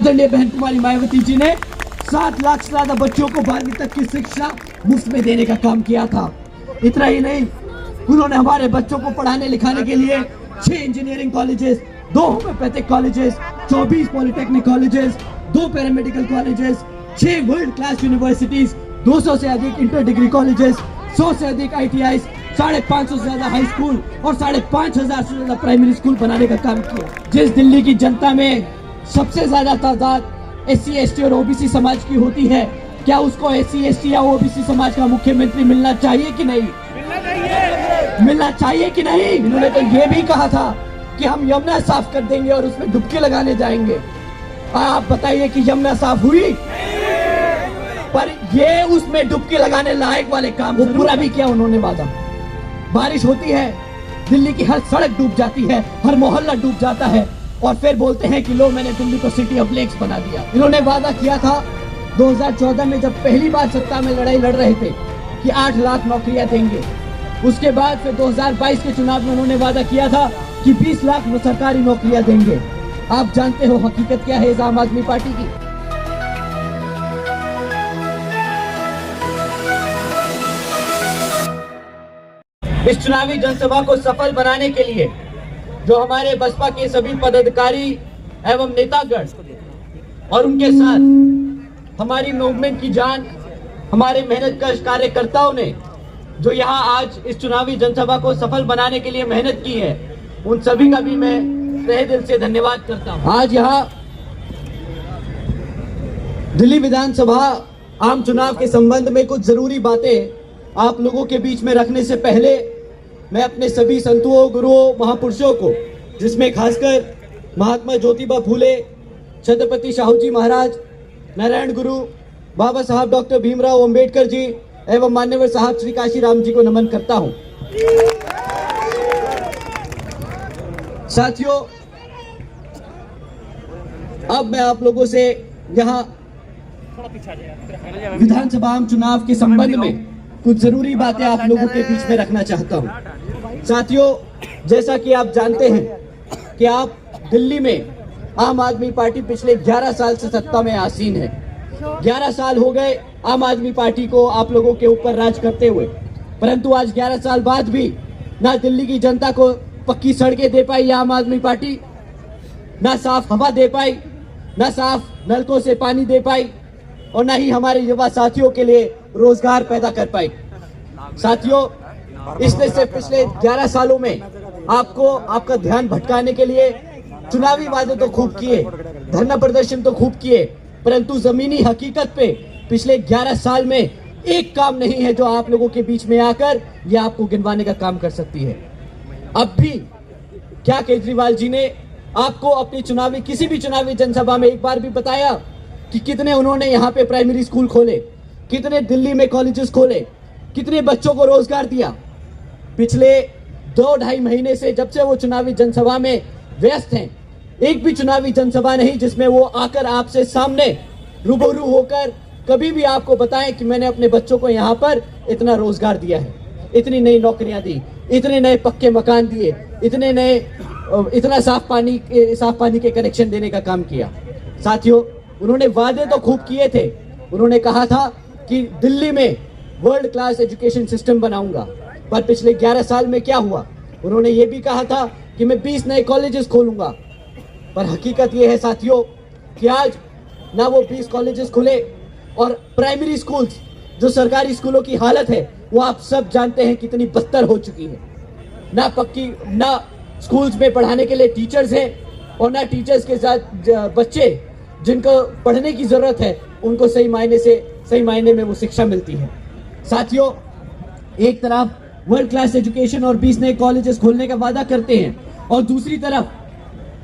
आदरणीय बहन कुमारी मायावती जी ने 7 लाख से ज्यादा बच्चों को 12वीं तक की शिक्षा मुफ्त में देने का काम किया था। इतना ही नहीं, उन्होंने हमारे बच्चों को पढ़ाने लिखाने के लिए 6 engineering colleges, 2 homeopathic colleges, 24 polytechnic colleges, 2 paramedical colleges, 6 world class universities, 200 से अधिक इंटर डिग्री कॉलेजेस, 100 से अधिक ITIs, 550 से ज्यादा हाई स्कूल और 5500 से ज्यादा प्राइमरी स्कूल बनाने का काम किया। जिस दिल्ली की जनता में सबसे ज्यादा तादाद SC ST और OBC समाज की होती है, क्या उसको SC ST या OBC समाज का मुख्यमंत्री मिलना चाहिए कि नहीं? मिलना चाहिए कि नहीं? इन्होंने तो ये भी कहा था कि हम यमुना साफ कर देंगे और उसमें डुबकी लगाने जाएंगे। आप बताइए कि यमुना साफ हुई? पर ये उसमें डुबकी लगाने लायक वाले काम वो पूरा भी किया उन्होंने वादा। बारिश होती है, दिल्ली की हर सड़क डूब जाती है, हर मोहल्ला डूब जाता है और फिर बोलते हैं कि लो मैंने दिल्ली को सिटी ऑफ लेक्स बना दिया। इन्होंने वादा किया था 2014 में जब पहली बार सत्ता में लड़ाई लड़ रहे थे कि 8 लाख नौकरियां देंगे। उसके बाद फिर 2022 के चुनाव में उन्होंने वादा किया था कि 20 लाख सरकारी नौकरियां देंगे। आप जानते हो हकीकत क्या है इस आम आदमी पार्टी की? इस चुनावी जनसभा को सफल बनाने के लिए जो हमारे बसपा के सभी पदाधिकारी एवं नेतागण और उनके साथ हमारी मूवमेंट की जान, हमारे मेहनतकश कार्यकर्ताओं ने जो यहाँ आज इस चुनावी जनसभा को सफल बनाने के लिए मेहनत की है, उन सभी का भी मैं तहे दिल से धन्यवाद करता हूँ। आज यहाँ दिल्ली विधानसभा आम चुनाव के संबंध में कुछ जरूरी बातें आप लोगों के बीच में रखने से पहले मैं अपने सभी संतों, गुरुओं, महापुरुषों को, जिसमें खासकर महात्मा ज्योतिबा फूले, छत्रपति शाहू जी महाराज, नारायण गुरु, बाबा साहब डॉक्टर भीमराव अंबेडकर जी एवं मान्यवर साहब श्री काशीराम जी को नमन करता हूं। साथियों, अब मैं आप लोगों से यहाँ विधानसभा आम चुनाव के संबंध में कुछ जरूरी बातें आप लोगों के बीच में रखना चाहता हूं। साथियों, जैसा कि आप जानते हैं कि आप दिल्ली में आम आदमी पार्टी पिछले 11 साल से सत्ता में आसीन है। 11 साल हो गए आम आदमी पार्टी को आप लोगों के ऊपर राज करते हुए, परंतु आज 11 साल बाद भी ना दिल्ली की जनता को पक्की सड़कें दे पाई आम आदमी पार्टी, ना साफ हवा दे पाई, ना साफ नलकों से पानी दे पाई और ना ही हमारे युवा साथियों के लिए रोजगार पैदा कर पाई। साथियों, इसने से पिछले 11 सालों में आपको आपका ध्यान भटकाने के लिए चुनावी वादे तो खूब किए, धरना प्रदर्शन तो खूब किए, परंतु जमीनी हकीकत पे पिछले 11 साल में एक काम नहीं है जो आप लोगों के बीच में आकर ये आपको गिनवाने का काम कर सकती है। अब भी क्या केजरीवाल जी ने आपको अपनी किसी भी चुनावी जनसभा में एक बार भी बताया कि कितने उन्होंने यहाँ पे प्राइमरी स्कूल खोले, कितने दिल्ली में कॉलेजेस खोले, कितने बच्चों को रोजगार दिया? पिछले 2-2.5 महीने से जब से वो चुनावी जनसभा में व्यस्त हैं, एक भी चुनावी जनसभा नहीं जिसमें वो आकर आपसे सामने रूबरू होकर कभी भी आपको बताएं कि मैंने अपने बच्चों को यहाँ पर इतना रोजगार दिया है, इतनी नई नौकरियां दी, इतने नए पक्के मकान दिए, इतना साफ पानी के कनेक्शन देने का काम किया। साथियों, उन्होंने वादे तो खूब किए थे। उन्होंने कहा था कि दिल्ली में वर्ल्ड क्लास एजुकेशन सिस्टम बनाऊंगा, पर पिछले 11 साल में क्या हुआ? उन्होंने ये भी कहा था कि मैं 20 नए कॉलेजेस खोलूंगा, पर हकीकत ये है साथियों कि आज ना वो 20 कॉलेजेस खुले और प्राइमरी स्कूल्स, जो सरकारी स्कूलों की हालत है वो आप सब जानते हैं कितनी बदतर हो चुकी है। ना स्कूल्स में पढ़ाने के लिए टीचर्स हैं और ना टीचर्स के साथ बच्चे जिनको पढ़ने की जरूरत है उनको सही मायने में वो शिक्षा मिलती है। साथियों, एक तरफ वर्ल्ड क्लास एजुकेशन और 20 नए कॉलेजेस खोलने का वादा करते हैं और दूसरी तरफ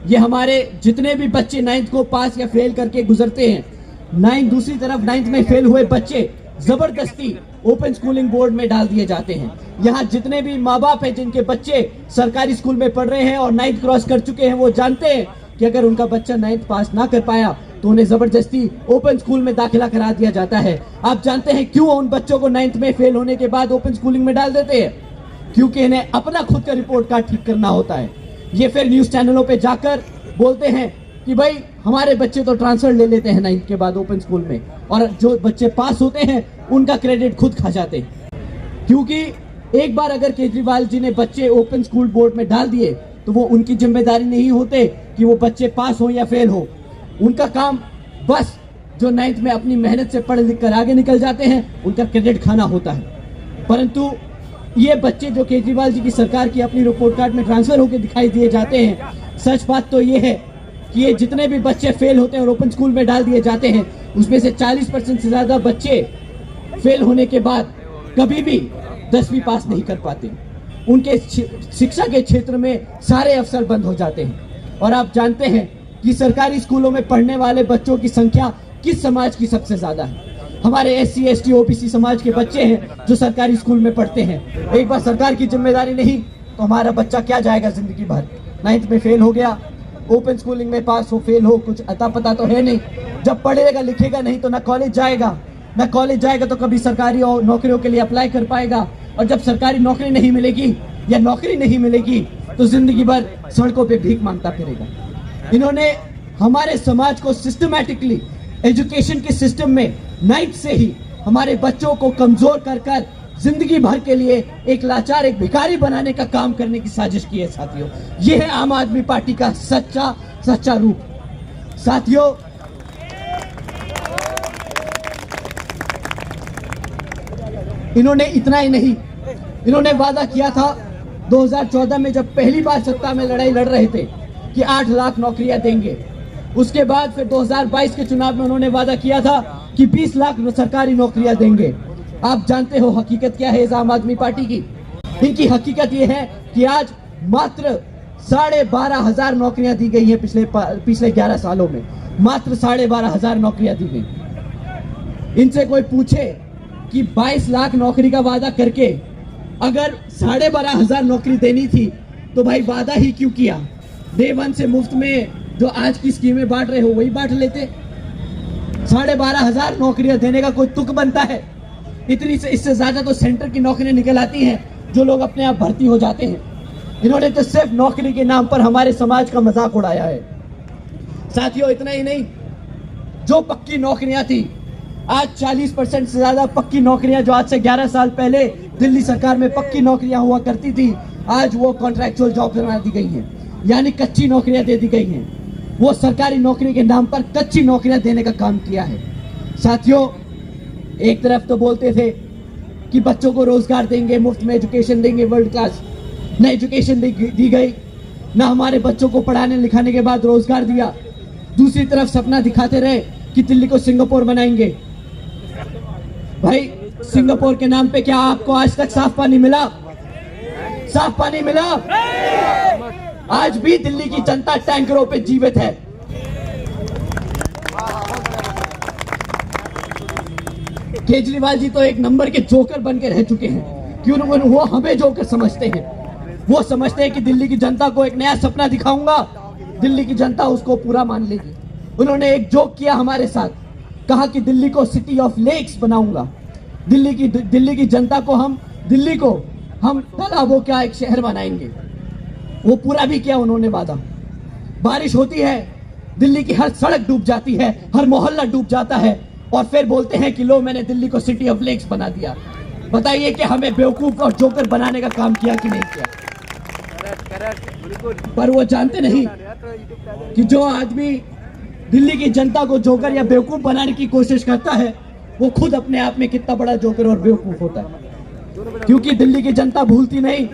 ये हमारे जितने भी बच्चे 9th को पास या फेल करके गुजरते हैं, दूसरी तरफ 9th में फेल हुए बच्चे जबरदस्ती ओपन स्कूलिंग बोर्ड में डाल दिए जाते हैं। यहाँ जितने भी माँ बाप हैं जिनके बच्चे सरकारी स्कूल में पढ़ रहे हैं और 9th क्रॉस कर चुके हैं, वो जानते हैं कि अगर उनका बच्चा 9th पास ना कर पाया तो उन्हें जबरदस्ती ओपन स्कूल में दाखिला करा दिया जाता है। आप जानते हैं क्यों उन बच्चों को 9th में फेल होने के बाद ओपन स्कूलिंग में डाल देते हैं? क्योंकि इन्हें अपना खुद का रिपोर्ट कार्ड ठीक करना होता है। ये फिर न्यूज चैनलों पे जाकर बोलते हैं कि भाई हमारे बच्चे तो ट्रांसफर ले लेते हैं 9th के बाद ओपन स्कूल में, और जो बच्चे पास होते हैं उनका क्रेडिट खुद खा जाते हैं। क्योंकि एक बार अगर केजरीवाल जी ने बच्चे ओपन स्कूल बोर्ड में डाल दिए तो वो उनकी जिम्मेदारी नहीं होते कि वो बच्चे पास हो या फेल हो। उनका काम बस जो 9th में अपनी मेहनत से पढ़ लिख कर आगे निकल जाते हैं उनका क्रेडिट खाना होता है। परंतु ये बच्चे जो केजरीवाल जी की सरकार की अपनी रिपोर्ट कार्ड में ट्रांसफर होकर दिखाई दिए जाते हैं, सच बात तो ये है कि ये जितने भी बच्चे फेल होते हैं और ओपन स्कूल में डाल दिए जाते हैं उसमें से 40% से ज्यादा बच्चे फेल होने के बाद कभी भी 10वीं पास नहीं कर पाते। उनके शिक्षा के क्षेत्र में सारे अवसर बंद हो जाते हैं। और आप जानते हैं कि सरकारी स्कूलों में पढ़ने वाले बच्चों की संख्या किस समाज की सबसे ज्यादा है? हमारे SC ST OBC समाज के बच्चे हैं जो सरकारी स्कूल में पढ़ते हैं। एक बार सरकार की जिम्मेदारी नहीं तो हमारा बच्चा क्या जाएगा जिंदगी भर? 9th में फेल हो गया, ओपन स्कूलिंग में पास हो फेल हो, कुछ अता पता तो है नहीं। जब पढ़ेगा लिखेगा नहीं तो ना कॉलेज जाएगा तो कभी सरकारी और नौकरियों के लिए अप्लाई कर पाएगा, और जब सरकारी नौकरी नहीं मिलेगी या नौकरी नहीं मिलेगी तो जिंदगी भर सड़कों पे भीख मांगता फिरेगा। इन्होंने हमारे समाज को सिस्टमैटिकली एजुकेशन के सिस्टम में 9th से ही हमारे बच्चों को कमजोर कर जिंदगी भर के लिए एक लाचार, एक भिखारी बनाने का काम करने की साजिश की है। साथियों, यह है आम आदमी पार्टी का सच्चा रूप। साथियों, इन्होंने इतना ही नहीं, इन्होंने वादा किया था 2014 में जब पहली बार सत्ता में लड़ाई लड़ रहे थे कि 8 लाख नौकरियां देंगे। उसके बाद फिर 2022 के चुनाव में उन्होंने वादा किया था कि 20 लाख सरकारी नौकरियां देंगे। आप जानते हो हकीकत क्या है इस आम आदमी पार्टी की? इनकी हकीकत यह है कि आज मात्र 12,500 नौकरियां दी गई हैं पिछले 11 सालों में। मात्र 12,500 नौकरियां दी गई। इनसे कोई पूछे कि 22 लाख नौकरी का वादा करके अगर 12,500 नौकरी देनी थी तो भाई वादा ही क्यों किया? डे 1 से मुफ्त में जो आज की स्कीमें बांट रहे हो वही बांट लेते। 12,500 नौकरियां देने का कोई तुक बनता है? इतनी से इससे ज्यादा तो सेंटर की नौकरियां निकल आती हैं जो लोग अपने आप भर्ती हो जाते हैं। इन्होंने तो सिर्फ नौकरी के नाम पर हमारे समाज का मजाक उड़ाया है। साथियों, इतना ही नहीं, जो पक्की नौकरियां थी, आज 40% से ज्यादा पक्की नौकरियां जो आज से 11 साल पहले दिल्ली सरकार में पक्की नौकरियां हुआ करती थी, आज वो कॉन्ट्रैक्चुअल जॉब बना दी गई हैं, यानी कच्ची नौकरियां दे दी गई हैं। वो सरकारी नौकरी के नाम पर कच्ची नौकरियां देने का काम किया है। साथियों, एक तरफ तो बोलते थे कि बच्चों को रोजगार देंगे, मुफ्त में एजुकेशन देंगे, वर्ल्ड क्लास न एजुकेशन दी गई, ना हमारे बच्चों को पढ़ाने लिखाने के बाद रोजगार दिया। दूसरी तरफ सपना दिखाते रहे कि दिल्ली को सिंगापुर बनाएंगे। भाई, सिंगापुर के नाम पे क्या आपको आज तक साफ पानी मिला? साफ पानी मिला? आज भी दिल्ली की जनता टैंकरों पे जीवित है। केजरीवाल जी तो एक नंबर के जोकर बन के रह चुके हैं। क्यों? वो हमें जोकर समझते हैं। वो समझते हैं कि दिल्ली की जनता को एक नया सपना दिखाऊंगा, दिल्ली की जनता उसको पूरा मान लेगी। उन्होंने एक जोक किया हमारे साथ, कहा कि दिल्ली को सिटी ऑफ लेक्स बनाऊंगा। दिल्ली की जनता को दिल्ली को हम तालाबों का एक शहर बनाएंगे। वो पूरा भी किया उन्होंने वादा। बारिश होती है, दिल्ली की हर सड़क डूब जाती है, हर मोहल्ला डूब जाता है, और फिर बोलते हैं कि लो मैंने दिल्ली को सिटी ऑफ लेक्स बना दिया। बताइए कि हमें बेवकूफ और जोकर बनाने का काम किया कि नहीं किया? पर वो जानते नहीं कि जो आदमी दिल्ली की जनता को जोकर या बेवकूफ बनाने की कोशिश करता है वो खुद अपने आप में कितना बड़ा जोकर और बेवकूफ होता है। क्योंकि दिल्ली की जनता भूलती नहीं,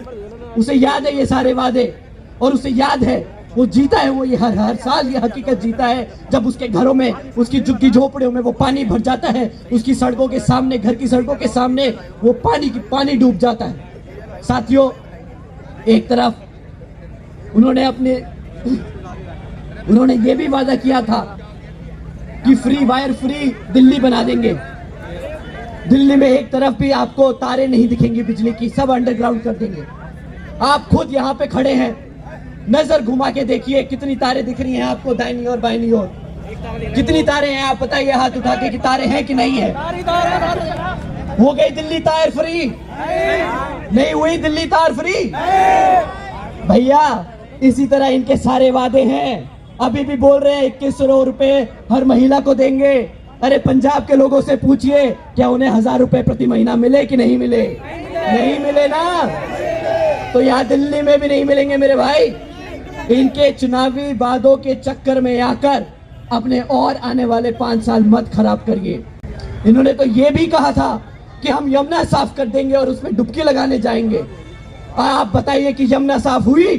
उसे याद है ये सारे वादे, और उसे याद है वो जीता है। वो ये हर साल ये हकीकत जीता है जब उसके घरों में, उसकी झुग्गी झोपड़ियों में वो पानी भर जाता है, उसकी सड़कों के सामने, घर की सड़कों के सामने वो पानी डूब जाता है। साथियों, एक तरफ उन्होंने ये भी वादा किया था कि फ्री वायर फ्री दिल्ली बना देंगे। दिल्ली में एक तरफ भी आपको तारे नहीं दिखेंगी बिजली की, सब अंडरग्राउंड कर देंगे। आप खुद यहाँ पे खड़े हैं, नजर घुमा के देखिए कितनी तारे दिख रही हैं आपको दाहिनी और बाईनी ओर। कितनी तारे हैं आप बताइए हाथ उठा के कि तारे हैं कि नहीं है? हो गई दिल्ली तार फ्री? नहीं हुई दिल्ली तार फ्री? भैया, इसी तरह इनके सारे वादे हैं। अभी भी बोल रहे हैं 2100 रुपए हर महिला को देंगे। अरे पंजाब के लोगों से पूछिए, क्या उन्हें 1000 रुपए प्रति महीना मिले कि नहीं मिले? नहीं मिले ना। तो यहाँ दिल्ली में भी नहीं मिलेंगे मेरे भाई। इनके चुनावी वादों के चक्कर में आकर अपने और आने वाले 5 साल मत खराब करिए। इन्होंने तो ये भी कहा था कि हम यमुना साफ कर देंगे और उसमें डुबकी लगाने जाएंगे। आप बताइए कि यमुना साफ हुई?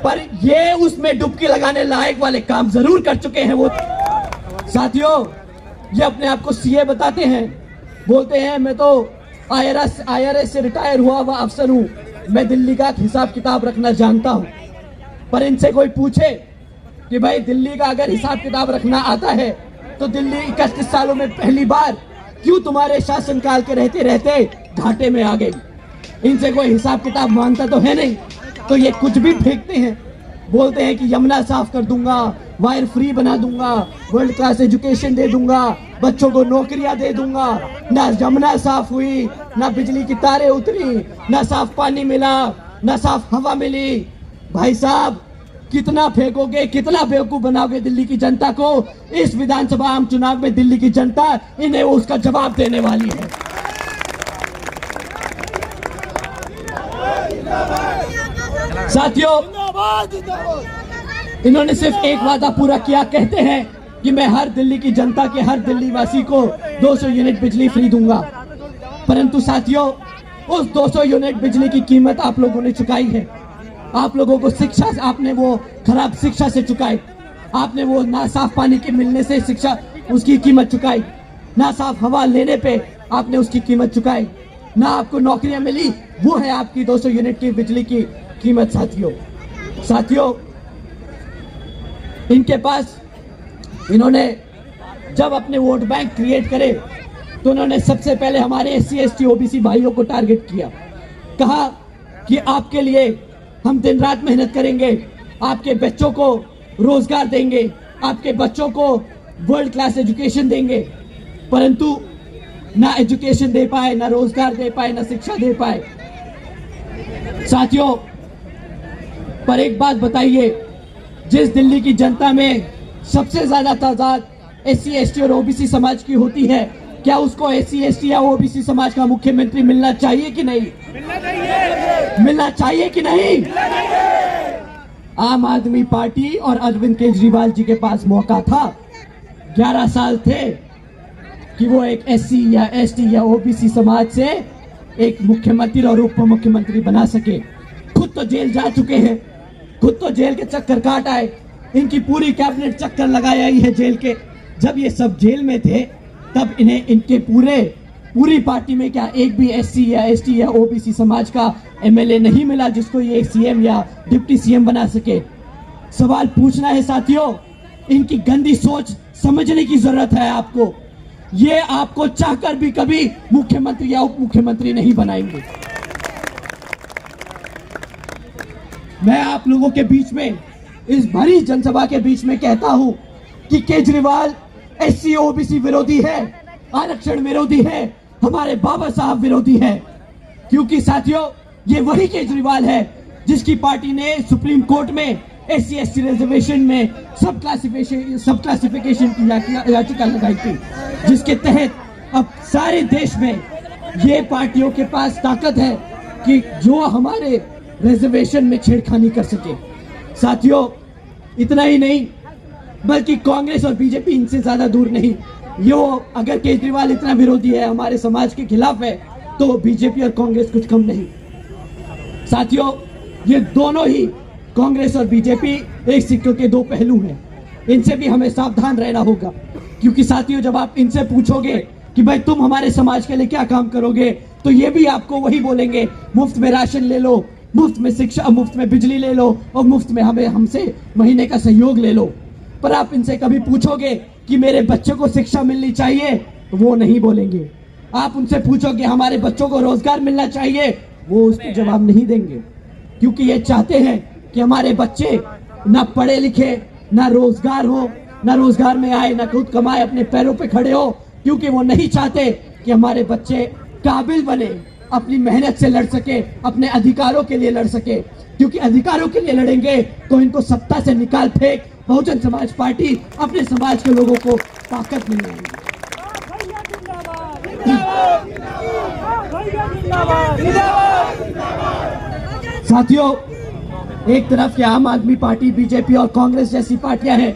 पर ये उसमें डुबकी लगाने लायक वाले काम जरूर कर चुके हैं वो। साथियों, ये अपने आप को सीए बताते हैं, बोलते हैं मैं तो IRS से रिटायर हुआ हुआ अफसर हूं, मैं दिल्ली का हिसाब किताब रखना जानता हूं। पर इनसे कोई पूछे कि भाई दिल्ली का अगर हिसाब किताब रखना आता है तो दिल्ली 31 सालों में पहली बार क्यों तुम्हारे शासनकाल के रहते रहते घाटे में आ गई? इनसे कोई हिसाब किताब मांगता तो है नहीं, तो ये कुछ भी फेंकते हैं। बोलते हैं कि यमुना साफ कर दूंगा, वायर फ्री बना दूंगा, वर्ल्ड क्लास एजुकेशन दे दूंगा, बच्चों को नौकरियां दे दूंगा। ना यमुना साफ हुई, ना बिजली की तारें उतरी, ना साफ पानी मिला, ना साफ हवा मिली। भाई साहब, कितना फेंकोगे, कितना बेवकूफ बनाओगे दिल्ली की जनता को? इस विधानसभा आम चुनाव में दिल्ली की जनता इन्हें उसका जवाब देने वाली है। साथियों, इन्होंने सिर्फ एक वादा पूरा किया, कहते हैं कि मैं हर दिल्ली की जनता के, हर दिल्ली वासी को 200 यूनिट बिजली फ्री दूंगा। परंतु साथियों, उस 200 यूनिट बिजली की कीमत आप लोगों ने चुकाई है। आप लोगों को शिक्षा, आपने वो खराब शिक्षा से चुकाई, आपने वो ना साफ पानी के मिलने से शिक्षा उसकी कीमत चुकाई, ना साफ हवा लेने पे आपने उसकी कीमत चुकाई, ना आपको नौकरियां मिली, वो है आपकी 200 यूनिट की बिजली की कीमत। साथियों, इनके पास, इन्होंने जब अपने वोट बैंक क्रिएट करे तो उन्होंने सबसे पहले हमारे SC ST OBC भाइयों को टारगेट किया। कहा कि आपके लिए हम दिन रात मेहनत करेंगे, आपके बच्चों को रोजगार देंगे, आपके बच्चों को वर्ल्ड क्लास एजुकेशन देंगे। परंतु ना एजुकेशन दे पाए, ना रोजगार दे पाए, ना शिक्षा दे पाए। साथियों, पर एक बात बताइए, जिस दिल्ली की जनता में सबसे ज्यादा तादाद SC ST और OBC समाज की होती है, क्या उसको SC ST या OBC समाज का मुख्यमंत्री मिलना चाहिए कि नहीं? मिलना चाहिए कि नहीं? आम आदमी पार्टी और अरविंद केजरीवाल जी के पास मौका था, 11 साल थे कि वो एक SC या ST या OBC समाज से एक मुख्यमंत्री और उप मुख्यमंत्री बना सके। खुद तो जेल जा चुके हैं, खुद तो जेल के चक्कर काट आए, इनकी पूरी कैबिनेट चक्कर लगाई आई है जेल के। जब ये सब जेल में थे तब इन्हें इनके पूरी पार्टी में क्या एक भी SC या ST या OBC समाज का MLA नहीं मिला जिसको ये CM या डिप्टी CM बना सके? सवाल पूछना है साथियों, इनकी गंदी सोच समझने की जरूरत है आपको। ये आपको चाहकर भी कभी मुख्यमंत्री या उप मुख्यमंत्री नहीं बनाएंगे। मैं आप लोगों के बीच में, इस भरी जनसभा के बीच में कहता हूं कि केजरीवाल SC OBC विरोधी है, आरक्षण विरोधी है, हमारे बाबा साहब विरोधी है। क्योंकि साथियों, ये वही केजरीवाल है जिसकी पार्टी ने सुप्रीम कोर्ट में SC ST रिजर्वेशन में सब क्लासिफिकेशन की याचिका लगाई थी, जिसके तहत अब सारे देश में ये पार्टियों के पास ताकत है कि जो हमारे रिजर्वेशन में छेड़खानी कर सके। साथियों, इतना ही नहीं बल्कि कांग्रेस और बीजेपी इनसे ज्यादा दूर नहीं। यो अगर केजरीवाल इतना विरोधी है, हमारे समाज के खिलाफ है, तो बीजेपी और कांग्रेस कुछ कम नहीं। साथियों, ये दोनों ही, कांग्रेस और बीजेपी, एक सिक्के के दो पहलू हैं। इनसे भी हमें सावधान रहना होगा, क्योंकि साथियों, जब आप इनसे पूछोगे कि भाई तुम हमारे समाज के लिए क्या काम करोगे, तो ये भी आपको वही बोलेंगे, मुफ्त में राशन ले लो, मुफ्त में शिक्षा, मुफ्त में बिजली ले लो और मुफ्त में हमसे महीने का सहयोग ले लो। पर आप इनसे कभी पूछोगे कि मेरे बच्चे को शिक्षा मिलनी चाहिए, तो वो नहीं बोलेंगे। आप उनसे पूछोगे हमारे बच्चों को रोजगार मिलना चाहिए, वो उसको जवाब नहीं देंगे, क्योंकि ये चाहते हैं कि हमारे बच्चे ना पढ़े लिखे, ना रोजगार हो, ना रोजगार में आए, ना खुद कमाए, अपने पैरों पे खड़े हो, क्योंकि वो नहीं चाहते कि हमारे बच्चे काबिल बने, अपनी मेहनत से लड़ सके, अपने अधिकारों के लिए लड़ सके। क्योंकि अधिकारों के लिए लड़ेंगे तो इनको सत्ता से निकाल फेंक बहुजन समाज पार्टी अपने समाज के लोगों को ताकत नहीं आएगी। साथियों, एक तरफ के आम आदमी पार्टी, बीजेपी और कांग्रेस जैसी पार्टियां हैं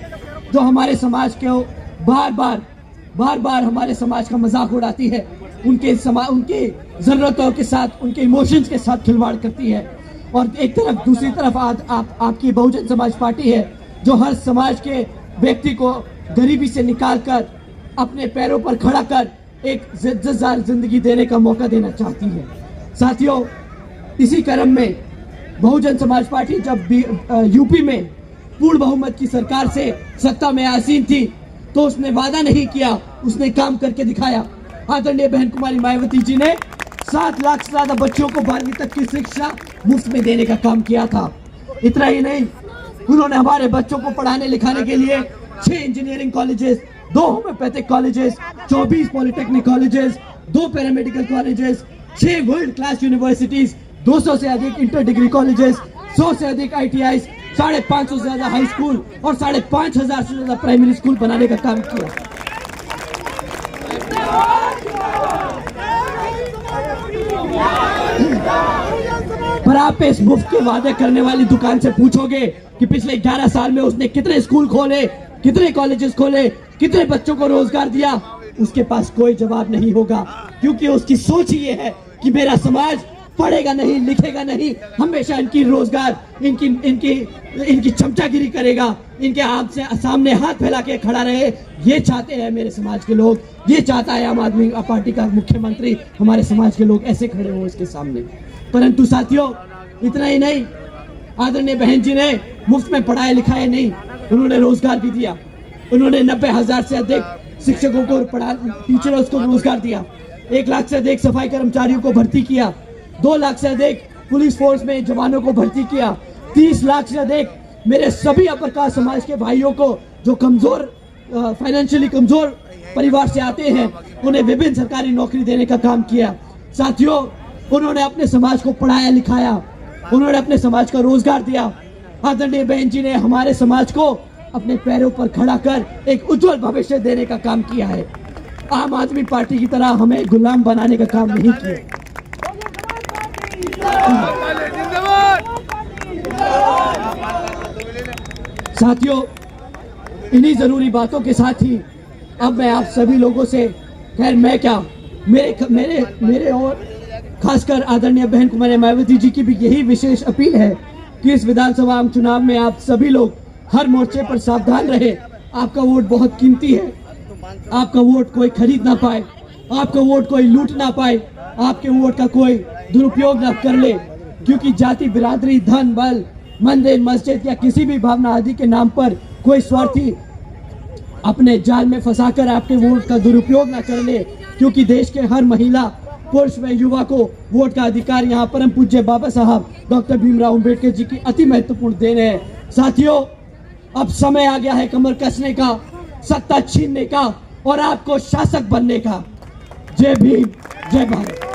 जो हमारे समाज के बार बार हमारे समाज का मजाक उड़ाती है, उनकी जरूरतों के साथ, उनके इमोशंस के साथ खिलवाड़ करती है। और एक तरफ, दूसरी तरफ आपकी बहुजन समाज पार्टी है जो हर समाज के व्यक्ति को गरीबी से निकालकर अपने पैरों पर खड़ा कर एक इज्जतदार जिंदगी देने का मौका देना चाहती है। साथियों, इसी क्रम में बहुजन समाज पार्टी जब यूपी में पूर्ण बहुमत की सरकार से सत्ता में आसीन थी तो उसने वादा नहीं किया, उसने काम करके दिखाया। आदरणीय बहन कुमारी मायावती जी ने 7 लाख से ज्यादा बच्चों को 12वीं तक की शिक्षा मुफ्त में देने का काम किया था। इतना ही नहीं, उन्होंने हमारे बच्चों को पढ़ाने लिखाने के लिए 6 engineering colleges, 2 homeopathic colleges, 24 polytechnic colleges, 2 paramedical colleges, 6 world class universities, 200 से अधिक इंटर डिग्री कॉलेजेस, 100 से अधिक ITIs, 550 से ज्यादा हाई स्कूल और 5,500 से ज्यादा प्राइमरी स्कूल बनाने का काम किया। पर आप इस मुफ्त के वादे करने वाली दुकान से पूछोगे कि पिछले 11 साल में उसने कितने स्कूल खोले, कितने कॉलेजेस खोले, कितने बच्चों को रोजगार दिया, उसके पास कोई जवाब नहीं होगा। क्योंकि उसकी सोच ये है कि मेरा समाज पढ़ेगा नहीं, लिखेगा नहीं, हमेशा इनकी रोजगार, इनकी चमचागिरी करेगा, इनके आप से सामने हाथ फैला के खड़ा रहे। ये चाहते हैं मेरे समाज के लोग, ये चाहता है आम आदमी पार्टी का मुख्यमंत्री, हमारे समाज के लोग ऐसे खड़े हो इसके सामने। परंतु साथियों, इतना ही नहीं, आदरणीय बहन जी ने मुफ्त में पढ़ाया लिखाया नहीं, उन्होंने रोजगार भी दिया। उन्होंने 90,000 से अधिक शिक्षकों को टीचरों को रोजगार दिया, 1 लाख से अधिक सफाई कर्मचारियों को भर्ती किया, 2 लाख से अधिक पुलिस फोर्स में जवानों को भर्ती किया, 30 लाख से अधिक मेरे सभी अपर कास्ट समाज के भाइयों को जो कमजोर, फाइनेंशियली कमजोर परिवार से आते हैं, उन्हें विभिन्न सरकारी नौकरी देने का काम किया। साथियों, उन्होंने अपने समाज को पढ़ाया लिखाया, उन्होंने अपने समाज का रोजगार दिया। आदरणीय बहन जी ने हमारे समाज को अपने पैरों पर खड़ा कर एक उज्जवल भविष्य देने का काम किया है। आम आदमी पार्टी की तरह हमें गुलाम बनाने का काम नहीं किया। साथियों, इन्हीं जरूरी बातों के साथ ही अब मैं आप सभी लोगों से, खैर मैं क्या, मेरे और खासकर आदरणीय बहन कुमारी मायावती जी की भी यही विशेष अपील है कि इस विधानसभा चुनाव में आप सभी लोग हर मोर्चे पर सावधान रहे। आपका वोट बहुत कीमती है, आपका वोट कोई खरीद ना पाए, आपका वोट कोई लूट ना पाए, आपके वोट का कोई दुरुपयोग ना कर ले। क्योंकि जाति, बिरादरी, धन, बल, मंदिर, मस्जिद या किसी भी भावना आदि के नाम पर कोई स्वार्थी अपने जाल में फंसाकर आपके वोट का दुरुपयोग ना कर ले। क्योंकि देश के हर महिला, पुरुष व युवा को वोट का अधिकार यहाँ परम पूज्य बाबा साहब डॉक्टर भीमराव अंबेडकर जी की अति महत्वपूर्ण देन है। साथियों, अब समय आ गया है कमर कसने का, सत्ता छीनने का और आपको शासक बनने का। जय भीम, जय भारत।